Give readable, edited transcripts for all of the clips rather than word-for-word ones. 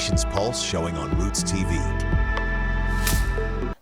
Nation's Pulse showing on Rootstv.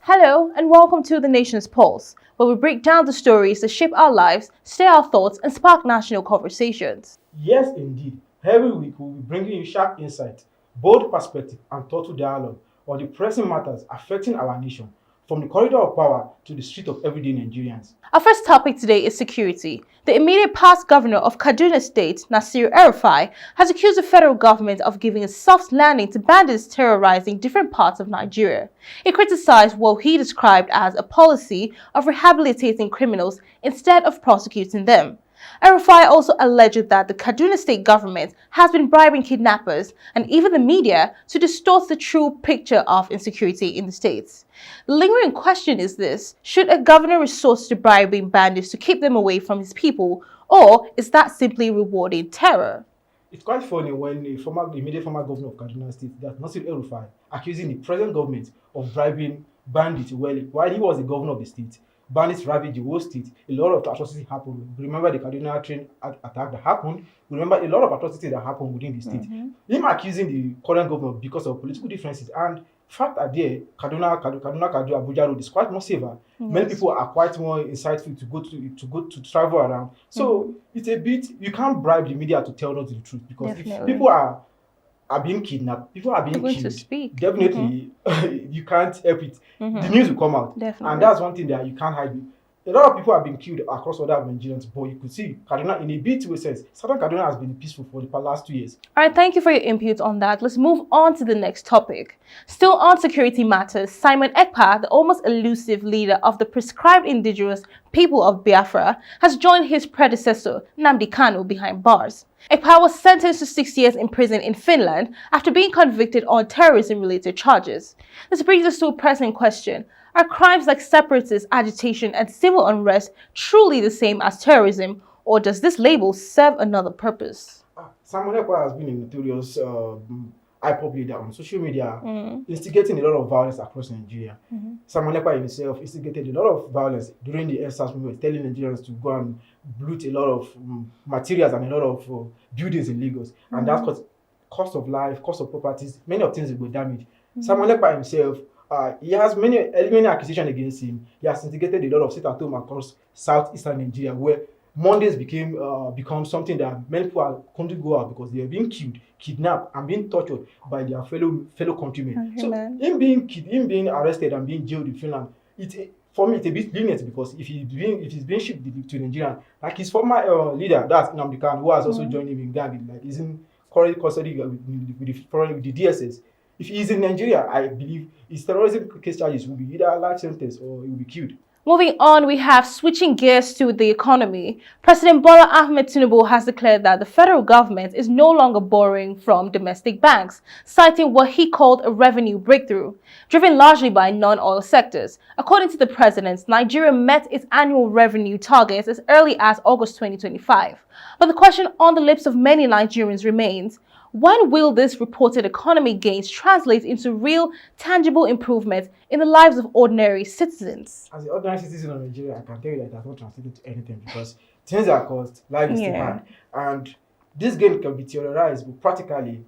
Hello and welcome to the Nation's Pulse, where we break down the stories that shape our lives, stir our thoughts and spark national conversations. Yes, indeed. Every week we'll be bringing you sharp insight, bold perspective and thoughtful dialogue on the pressing matters affecting our nation, from the corridor of power to the street of everyday Nigerians. Our first topic today is security. The immediate past governor of Kaduna State, Nasir El-Rufai, has accused the federal government of giving a soft landing to bandits terrorizing different parts of Nigeria. He criticized what he described as a policy of rehabilitating criminals instead of prosecuting them. El-Rufai also alleged that the Kaduna State government has been bribing kidnappers and even the media to distort the true picture of insecurity in the states. The lingering question is this: should a governor resort to bribing bandits to keep them away from his people, or is that simply rewarding terror? It's quite funny when the immediate former governor of Kaduna State, that Nasir El-Rufai, accusing the present government of bribing bandits while he was the governor of the state. Bandits ravaged the whole state. A lot of atrocities happened. Remember the Kaduna train attack that happened. Remember a lot of atrocities that happened within the state. Him accusing the current governor because of political differences and fact are there. Kaduna Abuja road is quite more safer. Yes. Many people are quite more insightful to travel around. So it's a bit, you can't bribe the media to tell us the truth, because if people are being kidnapped, people are being killed. To speak. Definitely, you can't help it. The news will come out. Definitely. And that's one thing that you can't hide. A lot of people have been killed across other Nigerians, but you could see Kaduna, in a bit way sense, Southern Kaduna has been peaceful for the last 2 years. All right, thank you for your input on that. Let's move on to the next topic. Still on security matters, Simon Ekpa, the almost elusive leader of the prescribed indigenous people of Biafra, has joined his predecessor, Nnamdi Kanu, behind bars. Ekpa was sentenced to 6 years in prison in Finland after being convicted on terrorism-related charges. This brings us to a pressing question. Are crimes like separatist agitation and civil unrest truly the same as terrorism, or does this label serve another purpose? Simon Ekpa has been a notorious IPOB leader on social media, instigating a lot of violence across Nigeria. Simon Ekpa himself instigated a lot of violence during the EndSARS movement, telling Nigerians to go and loot a lot of materials and a lot of buildings in Lagos. And that's caused cost of life, cost of properties, many of things will damage. Simon Ekpa himself, he has many accusations against him. He has instigated a lot of sit-at-home across southeastern Nigeria, where Mondays become something that many people couldn't go out because they are being killed, kidnapped, and being tortured by their fellow countrymen. So him being arrested and being jailed in Finland, for me it's a bit lenient, because if he's being shipped to Nigeria, like his former leader, that's Nnamdi Kanu, who has also joined him in gang, like he's in current custody with the DSS. If he's in Nigeria, I believe his terrorism case charges will be either a life sentence or he will be killed. Moving on, we have switching gears to the economy. President Bola Ahmed Tinubu has declared that the federal government is no longer borrowing from domestic banks, citing what he called a revenue breakthrough, driven largely by non-oil sectors. According to the president, Nigeria met its annual revenue targets as early as August 2025. But the question on the lips of many Nigerians remains: when will this reported economy gains translate into real, tangible improvements in the lives of ordinary citizens? As an ordinary citizen of Nigeria, I can tell you that it has not translated to anything, because things are cost, life is still hard. And this gain can be theorized, but practically,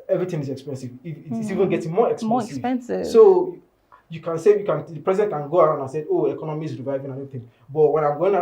everything is expensive. It's even getting more expensive. More expensive. So you can say, the president can go around and say, oh, economy is reviving and everything. But when I'm going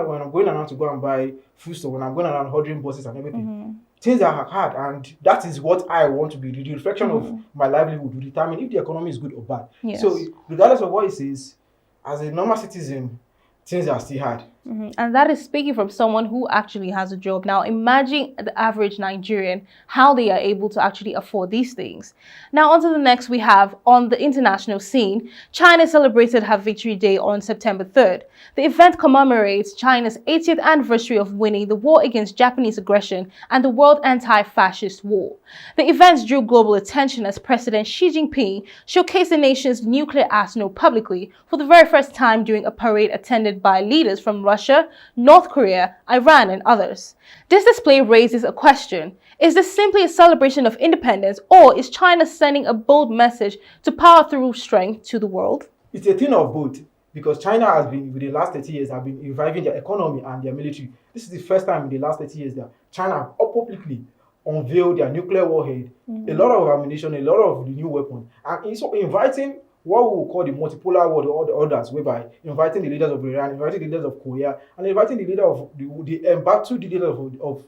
around to go and buy food store, when I'm going around ordering buses and everything, things are hard, and that is what I want to be. The reflection of my livelihood will determine if the economy is good or bad. Yes. So regardless of what it says, as a normal citizen, things are still hard. And that is speaking from someone who actually has a job. Now, imagine the average Nigerian, how they are able to actually afford these things. Now, on to the next we have on the international scene. China celebrated her Victory Day on September 3rd. The event commemorates China's 80th anniversary of winning the war against Japanese aggression and the World Anti-Fascist War. The event drew global attention as President Xi Jinping showcased the nation's nuclear arsenal publicly for the very first time during a parade attended by leaders from Russia, North Korea, Iran, and others. This display raises a question. Is this simply a celebration of independence, or is China sending a bold message to power through strength to the world? It's a thing of both, because China has been, with the last 30 years, have been reviving their economy and their military. This is the first time in the last 30 years that China publicly unveil their nuclear warhead, a lot of ammunition, a lot of the new weapons, and also inviting what we will call the multipolar world or the others, whereby inviting the leaders of Iran, inviting the leaders of Korea, and inviting the leader of the embattled leader of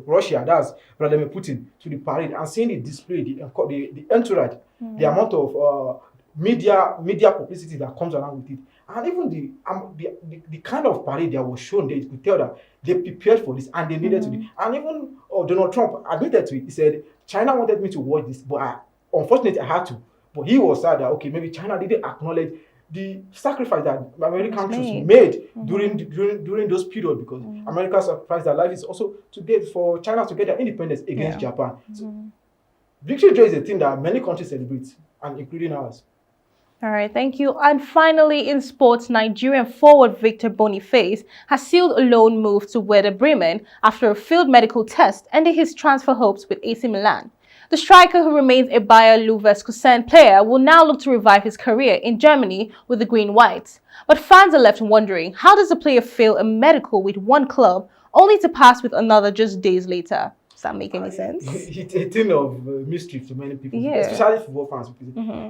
Russia, that's Vladimir Putin, to the parade and seeing the display, the entourage, the amount of media publicity that comes along with it, and even the kind of parade that was shown there, you could tell that they prepared for this and they needed to do. And even Donald Trump admitted to it. He said, China wanted me to watch this, but unfortunately I had to. But he was sad that, okay, maybe China didn't acknowledge the sacrifice that American troops made during those periods, because America sacrificed their life is also to get for China to get their independence against Japan. So, Victory Day is a thing that many countries celebrate, and including ours. All right, thank you. And finally, in sports, Nigerian forward Victor Boniface has sealed a loan move to Werder Bremen after a failed medical test, ending his transfer hopes with AC Milan. The striker, who remains a Bayer Leverkusen player, will now look to revive his career in Germany with the Green-Whites. But fans are left wondering, how does a player fail a medical with one club only to pass with another just days later? Does that make any sense? It's a thing of mystery to many people, especially football fans.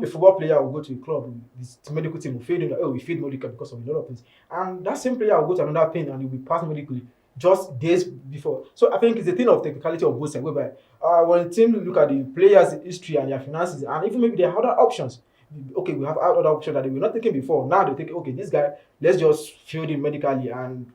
A football player will go to a club, the medical team will fail him, we failed medical because of a lot of things. And that same player will go to another thing and he will pass medically just days before. So I think it's a thing of technicality of both sides, whereby when a team look at the players' history and their finances, and even maybe they have other options. Okay, we have other options that they were not taking before. Now they think, okay, this guy, let's just field him medically, and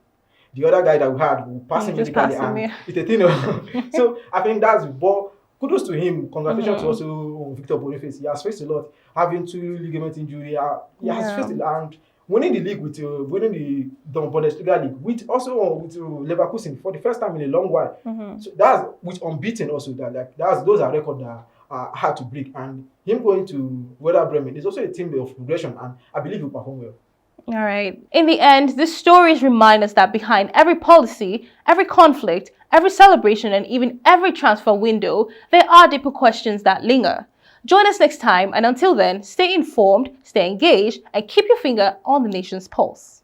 the other guy that we had will pass him medically. And it's a thing of so I think that's, but kudos to him. Congratulations to also Victor Boniface. He has faced a lot, having 2 ligament injury. He has faced it, and winning the league with winning the Bundesliga league with Leverkusen for the first time in a long while. So that's with unbeaten also. Those are records that are hard to break. And him going to Werder Bremen is also a team of progression, and I believe he'll perform well. All right. In the end, these stories remind us that behind every policy, every conflict, every celebration, and even every transfer window, there are deeper questions that linger. Join us next time, and until then, stay informed, stay engaged, and keep your finger on the nation's pulse.